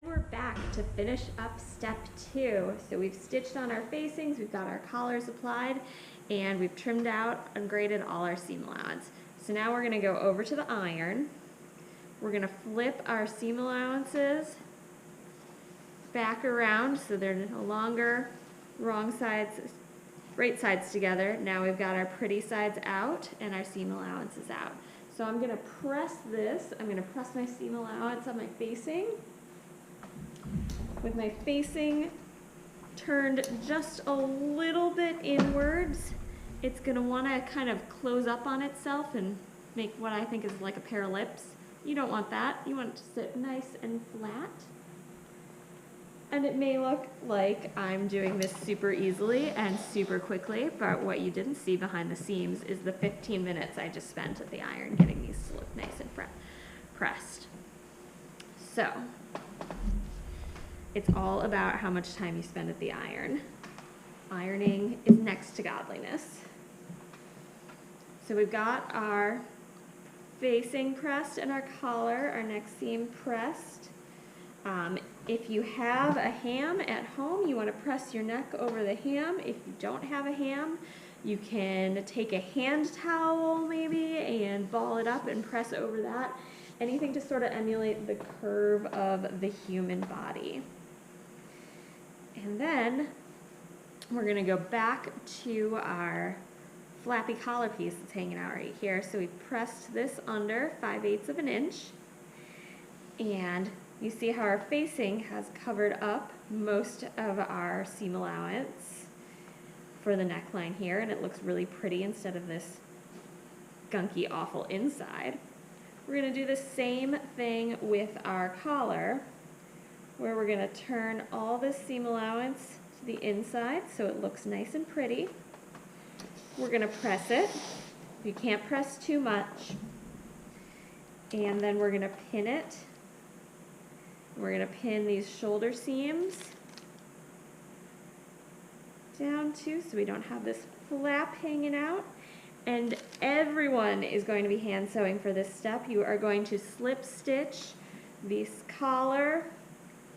We're back to finish up step 2. So we've stitched on our facings, we've got our collars applied, and we've trimmed out and graded all our seam allowance. So now we're going to go over to the iron. We're going to flip our seam allowances back around so they're no longer wrong sides, right sides together. Now we've got our pretty sides out and our seam allowances out. So I'm going to press this. I'm going to press my seam allowance on my facing. With my facing turned just a little bit inwards, it's going to want to kind of close up on itself and make what I think is like a pair of lips. You don't want that. You want it to sit nice and flat. And it may look like I'm doing this super easily and super quickly, but what you didn't see behind the seams is the 15 minutes I just spent at the iron getting these to look nice and pressed. So it's all about how much time you spend at the iron. Ironing is next to godliness. So we've got our facing pressed and our collar, our neck seam pressed. If you have a ham at home, you want to press your neck over the ham. If you don't have a ham, you can take a hand towel maybe and ball it up and press over that. Anything to sort of emulate the curve of the human body. And then we're going to go back to our flappy collar piece that's hanging out right here. So we pressed this under 5/8 of an inch. And you see how our facing has covered up most of our seam allowance for the neckline here. And it looks really pretty instead of this gunky, awful inside. We're going to do the same thing with our collar, where we're going to turn all this seam allowance to the inside so it looks nice and pretty. We're going to press it. You can't press too much. And then we're going to pin it. We're going to pin these shoulder seams down too so we don't have this flap hanging out. And everyone is going to be hand sewing for this step. You are going to slip stitch this collar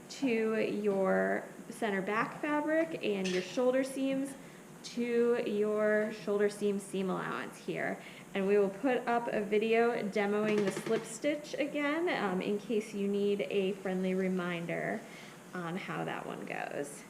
to your center back fabric and your shoulder seams to your shoulder seam allowance here. And we will put up a video demoing the slip stitch again in case you need a friendly reminder on how that one goes.